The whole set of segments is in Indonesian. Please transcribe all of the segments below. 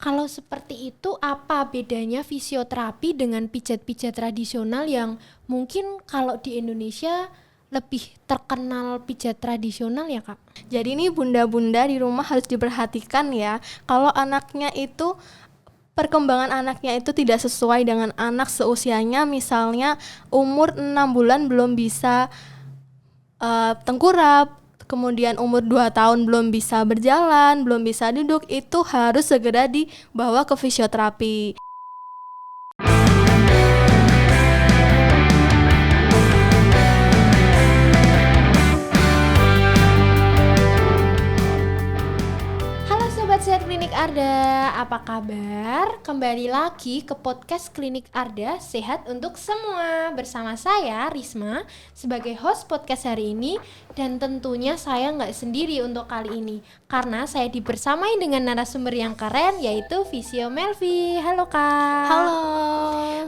Kalau seperti itu, apa bedanya fisioterapi dengan pijat-pijat tradisional yang mungkin kalau di Indonesia lebih terkenal pijat tradisional ya Kak? Jadi ini bunda-bunda di rumah harus diperhatikan ya, kalau anaknya itu perkembangan anaknya itu tidak sesuai dengan anak seusianya, misalnya umur 6 bulan belum bisa tengkurap, kemudian umur 2 tahun belum bisa berjalan, belum bisa duduk, itu harus segera dibawa ke fisioterapi. Halo Sobat Sehat Klinik Arda, apa kabar? Kembali lagi ke podcast Klinik Arda, sehat untuk semua. Bersama saya, Risma, sebagai host podcast hari ini. Dan tentunya saya nggak sendiri untuk kali ini, karena saya dibersamai dengan narasumber yang keren, yaitu Visio Melvi. Halo Kak. Halo.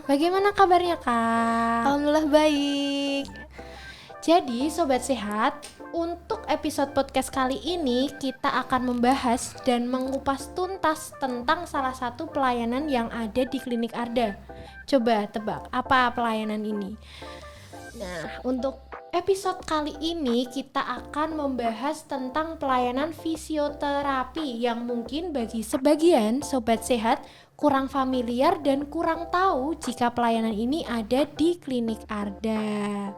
Bagaimana kabarnya Kak? Alhamdulillah baik. Jadi Sobat Sehat, untuk episode podcast kali ini kita akan membahas dan mengupas tuntas tentang salah satu pelayanan yang ada di Klinik Arda. Coba tebak, apa pelayanan ini? Nah, untuk episode kali ini kita akan membahas tentang pelayanan fisioterapi yang mungkin bagi sebagian Sobat Sehat kurang familiar dan kurang tahu jika pelayanan ini ada di Klinik Arda.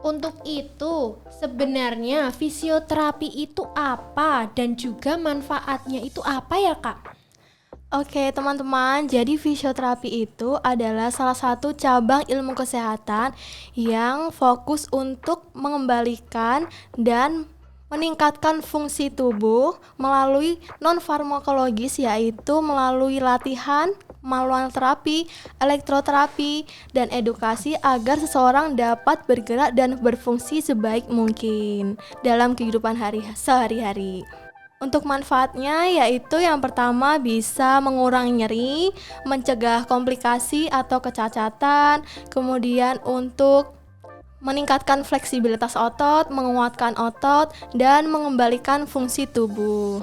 Untuk itu, sebenarnya fisioterapi itu apa dan juga manfaatnya itu apa ya Kak? Oke teman-teman, jadi fisioterapi itu adalah salah satu cabang ilmu kesehatan yang fokus untuk mengembalikan dan meningkatkan fungsi tubuh melalui non-farmakologis, yaitu melalui latihan, manual terapi, elektroterapi, dan edukasi agar seseorang dapat bergerak dan berfungsi sebaik mungkin dalam kehidupan sehari-hari. Untuk manfaatnya yaitu yang pertama bisa mengurangi nyeri, mencegah komplikasi atau kecacatan, kemudian untuk meningkatkan fleksibilitas otot, menguatkan otot, dan mengembalikan fungsi tubuh.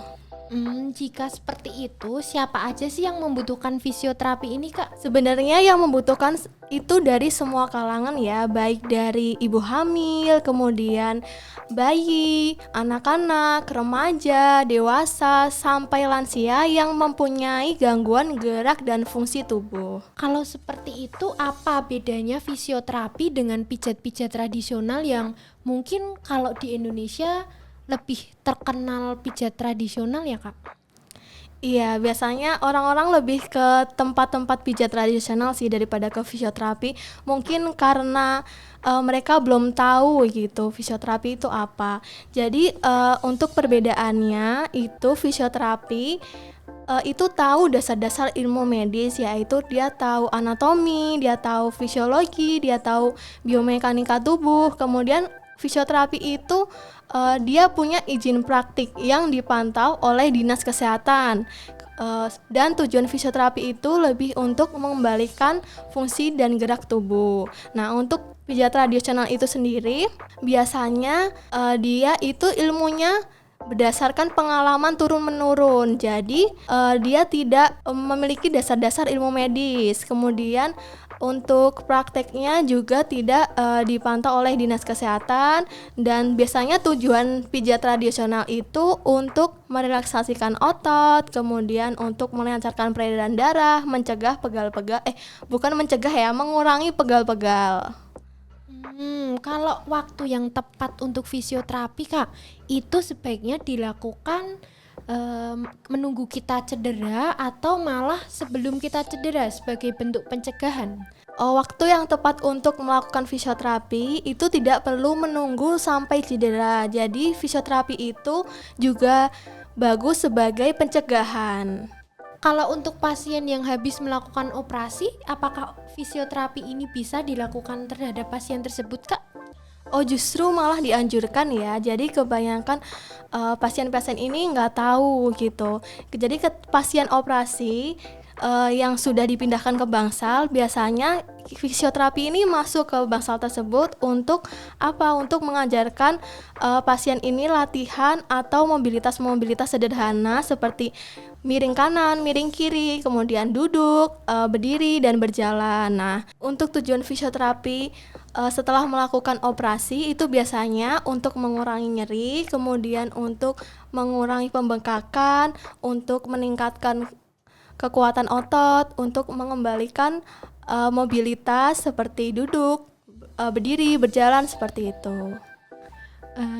Jika seperti itu, siapa aja sih yang membutuhkan fisioterapi ini Kak? Sebenarnya yang membutuhkan itu dari semua kalangan ya, baik dari ibu hamil, kemudian bayi, anak-anak, remaja, dewasa, sampai lansia yang mempunyai gangguan gerak dan fungsi tubuh. Kalau seperti itu, apa bedanya fisioterapi dengan pijat-pijat tradisional yang mungkin kalau di Indonesia lebih terkenal pijat tradisional ya Kak? Iya, biasanya orang-orang lebih ke tempat-tempat pijat tradisional sih daripada ke fisioterapi. Mungkin karena mereka belum tahu gitu fisioterapi itu apa. Jadi untuk perbedaannya itu fisioterapi itu tahu dasar-dasar ilmu medis, yaitu dia tahu anatomi, dia tahu fisiologi, dia tahu biomekanika tubuh. Kemudian fisioterapi itu dia punya izin praktik yang dipantau oleh dinas kesehatan, dan tujuan fisioterapi itu lebih untuk mengembalikan fungsi dan gerak tubuh. Nah, untuk pijat tradisional itu sendiri biasanya dia itu ilmunya berdasarkan pengalaman turun-menurun. Jadi dia tidak memiliki dasar-dasar ilmu medis. Kemudian untuk prakteknya juga tidak dipantau oleh dinas kesehatan, dan biasanya tujuan pijat tradisional itu untuk merelaksasikan otot, kemudian untuk melancarkan peredaran darah, mencegah pegal-pegal, mengurangi pegal-pegal. Kalau waktu yang tepat untuk fisioterapi Kak, itu sebaiknya dilakukan menunggu kita cedera atau malah sebelum kita cedera sebagai bentuk pencegahan? Waktu yang tepat untuk melakukan fisioterapi itu tidak perlu menunggu sampai cedera. Jadi fisioterapi itu juga bagus sebagai pencegahan. Kalau untuk pasien yang habis melakukan operasi, apakah fisioterapi ini bisa dilakukan terhadap pasien tersebut Kak? Justru malah dianjurkan ya. Jadi kebanyakan pasien-pasien ini nggak tahu gitu. Jadi pasien operasi yang sudah dipindahkan ke bangsal, biasanya fisioterapi ini masuk ke bangsal tersebut untuk apa? Untuk mengajarkan pasien ini latihan atau mobilitas sederhana seperti miring kanan, miring kiri, kemudian duduk, berdiri, dan berjalan. Nah, untuk tujuan fisioterapi setelah melakukan operasi itu biasanya untuk mengurangi nyeri, kemudian untuk mengurangi pembengkakan, untuk meningkatkan kekuatan otot, untuk mengembalikan mobilitas seperti duduk, berdiri, berjalan seperti itu.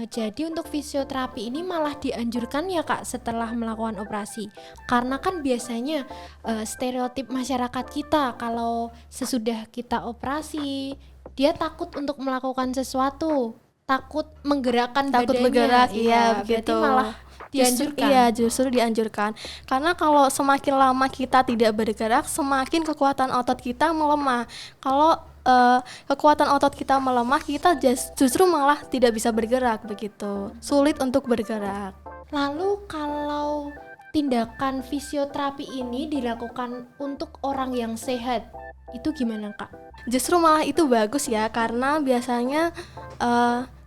Jadi untuk fisioterapi ini malah dianjurkan ya Kak setelah melakukan operasi. Karena kan biasanya stereotip masyarakat kita kalau sesudah kita operasi dia takut untuk melakukan sesuatu, takut menggerakkan Takut badannya. bergerak, iya Berarti begitu. malah dianjurkan. Justru dianjurkan. Karena kalau semakin lama kita tidak bergerak, semakin kekuatan otot kita melemah. Kalau kekuatan otot kita melemah, kita justru malah tidak bisa bergerak begitu. Sulit untuk bergerak. Lalu kalau tindakan fisioterapi ini dilakukan untuk orang yang sehat, itu gimana Kak? Justru malah itu bagus ya, karena biasanya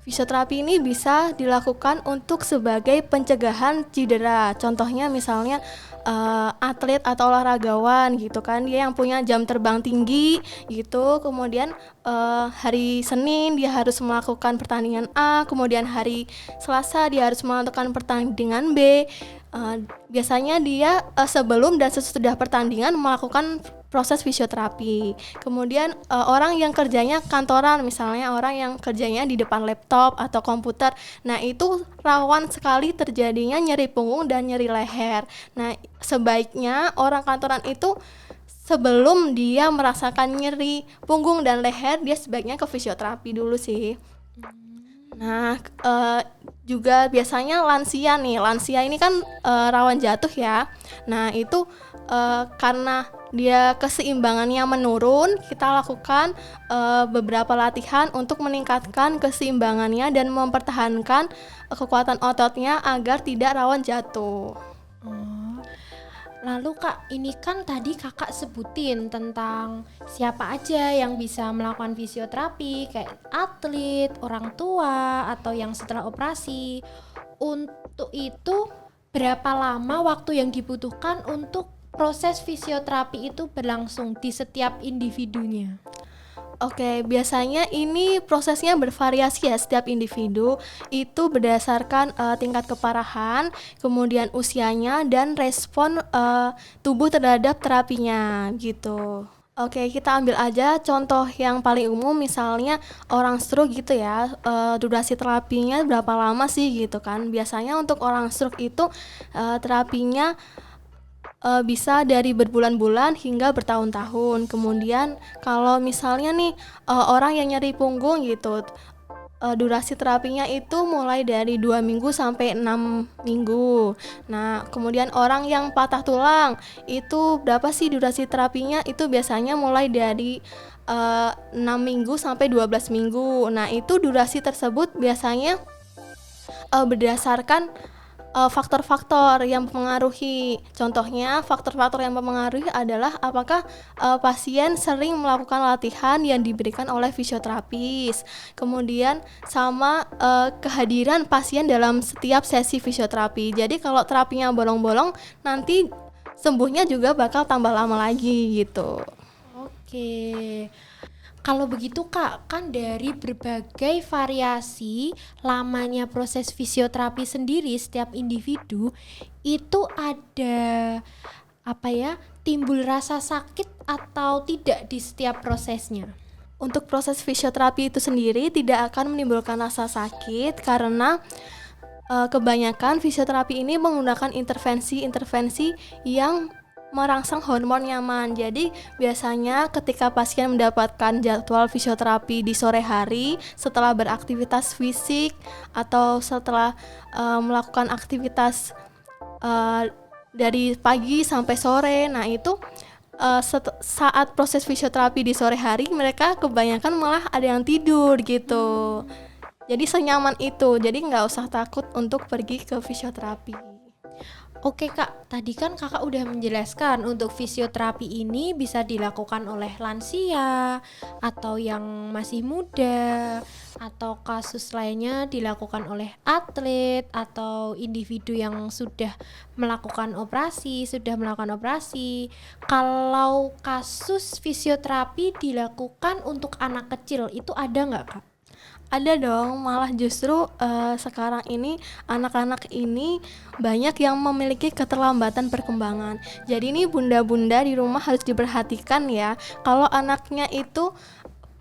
fisioterapi ini bisa dilakukan untuk sebagai pencegahan cedera. Contohnya misalnya atlet atau olahragawan gitu kan, dia yang punya jam terbang tinggi gitu, kemudian hari Senin dia harus melakukan pertandingan A, kemudian hari Selasa dia harus melakukan pertandingan B. Biasanya dia sebelum dan sesudah pertandingan melakukan proses fisioterapi. Kemudian orang yang kerjanya kantoran, misalnya orang yang kerjanya di depan laptop atau komputer, nah itu rawan sekali terjadinya nyeri punggung dan nyeri leher. Nah, sebaiknya orang kantoran itu sebelum dia merasakan nyeri punggung dan leher, dia sebaiknya ke fisioterapi dulu sih. Nah, juga biasanya lansia ini kan rawan jatuh ya. Nah, itu karena dia keseimbangannya menurun, kita lakukan beberapa latihan untuk meningkatkan keseimbangannya dan mempertahankan kekuatan ototnya agar tidak rawan jatuh. Lalu Kak, ini kan tadi Kakak sebutin tentang siapa aja yang bisa melakukan fisioterapi, kayak atlet, orang tua, atau yang setelah operasi. Untuk itu, berapa lama waktu yang dibutuhkan untuk proses fisioterapi itu berlangsung di setiap individunya? Oke, biasanya ini prosesnya bervariasi ya, setiap individu itu berdasarkan tingkat keparahan, kemudian usianya dan respon tubuh terhadap terapinya gitu. Oke, kita ambil aja contoh yang paling umum, misalnya orang stroke gitu ya, durasi terapinya berapa lama sih gitu kan. Biasanya untuk orang stroke itu terapinya bisa dari berbulan-bulan hingga bertahun-tahun. Kemudian kalau misalnya nih orang yang nyeri punggung gitu, durasi terapinya itu mulai dari 2 minggu sampai 6 minggu. Nah, kemudian orang yang patah tulang itu berapa sih durasi terapinya? Itu biasanya mulai dari 6 minggu sampai 12 minggu. Nah, itu durasi tersebut biasanya berdasarkan faktor-faktor yang mempengaruhi. Contohnya, faktor-faktor yang mempengaruhi adalah apakah pasien sering melakukan latihan yang diberikan oleh fisioterapis. Kemudian sama kehadiran pasien dalam setiap sesi fisioterapi. Jadi kalau terapinya bolong-bolong, nanti sembuhnya juga bakal tambah lama lagi gitu. Oke. Kalau begitu Kak, kan dari berbagai variasi lamanya proses fisioterapi sendiri setiap individu itu ada timbul rasa sakit atau tidak di setiap prosesnya. Untuk proses fisioterapi itu sendiri tidak akan menimbulkan rasa sakit karena kebanyakan fisioterapi ini menggunakan intervensi yang merangsang hormon nyaman. Jadi biasanya ketika pasien mendapatkan jadwal fisioterapi di sore hari setelah beraktivitas fisik atau setelah melakukan aktivitas dari pagi sampai sore, nah itu saat proses fisioterapi di sore hari mereka kebanyakan malah ada yang tidur gitu. Jadi senyaman itu, jadi nggak usah takut untuk pergi ke fisioterapi. Oke Kak, tadi kan Kakak udah menjelaskan untuk fisioterapi ini bisa dilakukan oleh lansia atau yang masih muda atau kasus lainnya dilakukan oleh atlet atau individu yang sudah melakukan operasi. Kalau kasus fisioterapi dilakukan untuk anak kecil itu ada nggak Kak? Ada dong, malah justru sekarang ini anak-anak ini banyak yang memiliki keterlambatan perkembangan. Jadi ini bunda-bunda di rumah harus diperhatikan ya. Kalau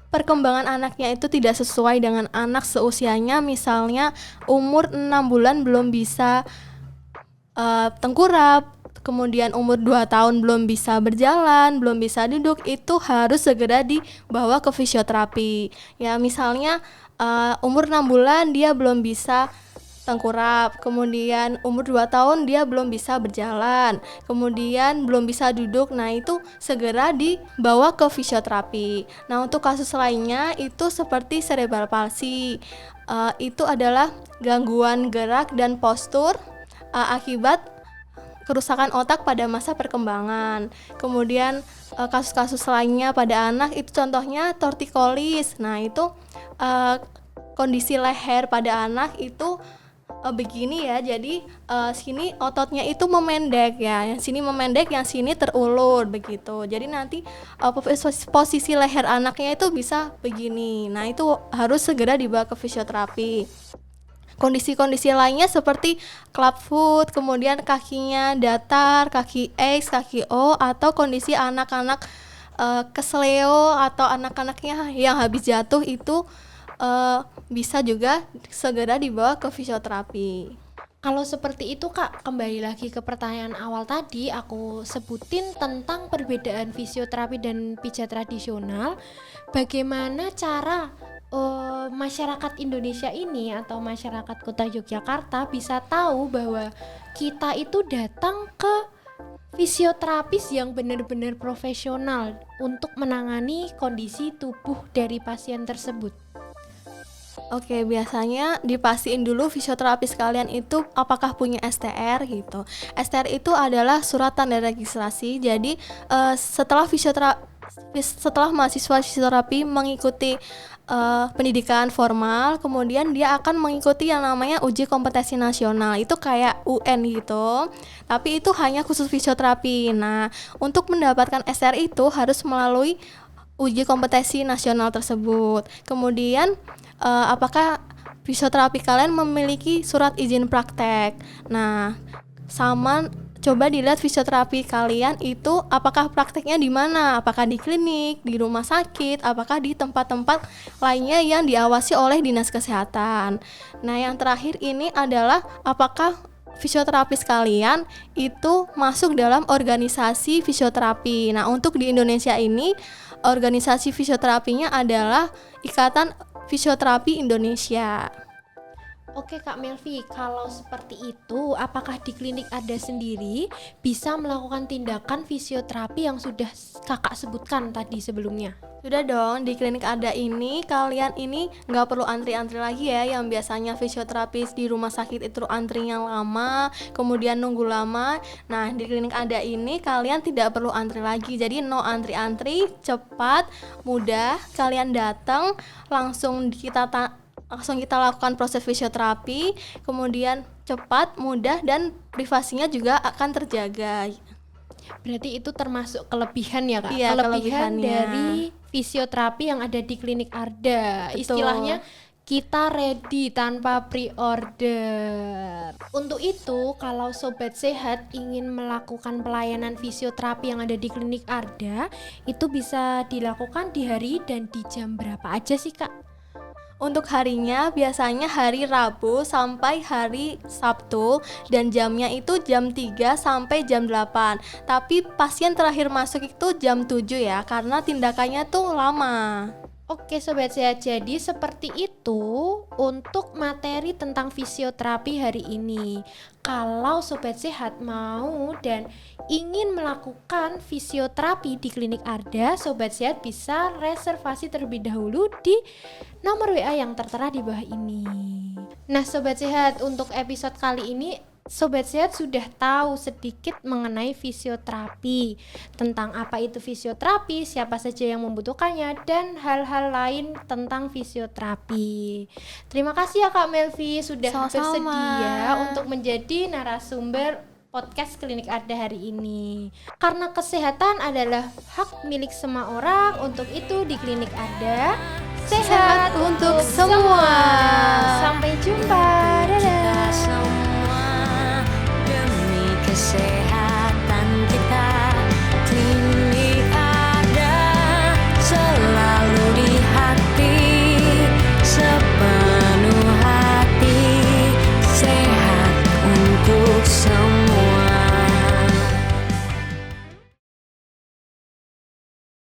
perkembangan anaknya itu tidak sesuai dengan anak seusianya, misalnya umur 6 bulan belum bisa tengkurap, kemudian umur 2 tahun belum bisa berjalan, belum bisa duduk, itu harus segera dibawa ke fisioterapi. Ya misalnya umur 6 bulan dia belum bisa tengkurap, kemudian umur 2 tahun dia belum bisa berjalan, kemudian belum bisa duduk, nah itu segera dibawa ke fisioterapi. Nah untuk kasus lainnya itu seperti cerebral palsy, itu adalah gangguan gerak dan postur akibat kerusakan otak pada masa perkembangan. Kemudian kasus-kasus lainnya pada anak itu contohnya tortikolis. Nah itu kondisi leher pada anak itu begini ya. Jadi sini ototnya itu memendek ya. Yang sini memendek, yang sini terulur begitu. Jadi nanti posisi leher anaknya itu bisa begini. Nah itu harus segera dibawa ke fisioterapi. Kondisi-kondisi lainnya seperti clubfoot, kemudian kakinya datar, kaki X, kaki O, atau kondisi anak-anak kesleo atau anak-anaknya yang habis jatuh itu bisa juga segera dibawa ke fisioterapi. Kalau seperti itu Kak, kembali lagi ke pertanyaan awal tadi, aku sebutin tentang perbedaan fisioterapi dan pijat tradisional. Bagaimana cara masyarakat Indonesia ini atau masyarakat Kota Yogyakarta bisa tahu bahwa kita itu datang ke fisioterapis yang benar-benar profesional untuk menangani kondisi tubuh dari pasien tersebut. Oke, biasanya dipastiin dulu fisioterapis kalian itu apakah punya STR gitu. STR itu adalah surat tanda registrasi. Jadi setelah mahasiswa fisioterapi mengikuti pendidikan formal, kemudian dia akan mengikuti yang namanya uji kompetensi nasional. Itu kayak UN gitu, tapi itu hanya khusus fisioterapi. Nah, untuk mendapatkan STR itu harus melalui uji kompetensi nasional tersebut. Kemudian apakah fisioterapi kalian memiliki surat izin praktek. Nah, coba dilihat fisioterapi kalian itu apakah prakteknya di mana, apakah di klinik, di rumah sakit, apakah di tempat-tempat lainnya yang diawasi oleh dinas kesehatan. Nah yang terakhir ini adalah apakah fisioterapis kalian itu masuk dalam organisasi fisioterapi. Nah untuk di Indonesia ini organisasi fisioterapinya adalah Ikatan Fisioterapi Indonesia. Oke Kak Melvi, kalau seperti itu, apakah di klinik Arda sendiri bisa melakukan tindakan fisioterapi yang sudah Kakak sebutkan tadi sebelumnya? Sudah dong, di klinik Arda ini kalian ini nggak perlu antri-antri lagi ya. Yang biasanya fisioterapis di rumah sakit itu antrinya lama, kemudian nunggu lama. Nah di klinik Arda ini kalian tidak perlu antri lagi. Jadi no antri-antri, cepat, mudah. Kalian datang langsung kita lakukan proses fisioterapi, kemudian cepat, mudah, dan privasinya juga akan terjaga. Berarti itu termasuk kelebihan ya Kak? Iya, kelebihan dari fisioterapi yang ada di klinik Arda. Betul. Istilahnya kita ready tanpa pre-order. Untuk itu, kalau Sobat Sehat ingin melakukan pelayanan fisioterapi yang ada di klinik Arda, itu bisa dilakukan di hari dan di jam berapa aja sih Kak? Untuk harinya biasanya hari Rabu sampai hari Sabtu dan jamnya itu jam 3 sampai jam 8. Tapi pasien terakhir masuk itu jam 7 ya, karena tindakannya tuh lama. Oke Sobat Sehat, jadi seperti itu untuk materi tentang fisioterapi hari ini. Kalau Sobat Sehat mau dan ingin melakukan fisioterapi di klinik Arda, Sobat Sehat bisa reservasi terlebih dahulu di nomor WA yang tertera di bawah ini. Nah Sobat Sehat, untuk episode kali ini Sobat Sehat sudah tahu sedikit mengenai fisioterapi, tentang apa itu fisioterapi, siapa saja yang membutuhkannya, dan hal-hal lain tentang fisioterapi. Terima kasih ya Kak Melvi sudah Sama-sama. bersedia untuk menjadi narasumber podcast Klinik Arda hari ini. Karena kesehatan adalah hak milik semua orang, untuk itu di Klinik Arda, sehat untuk semua.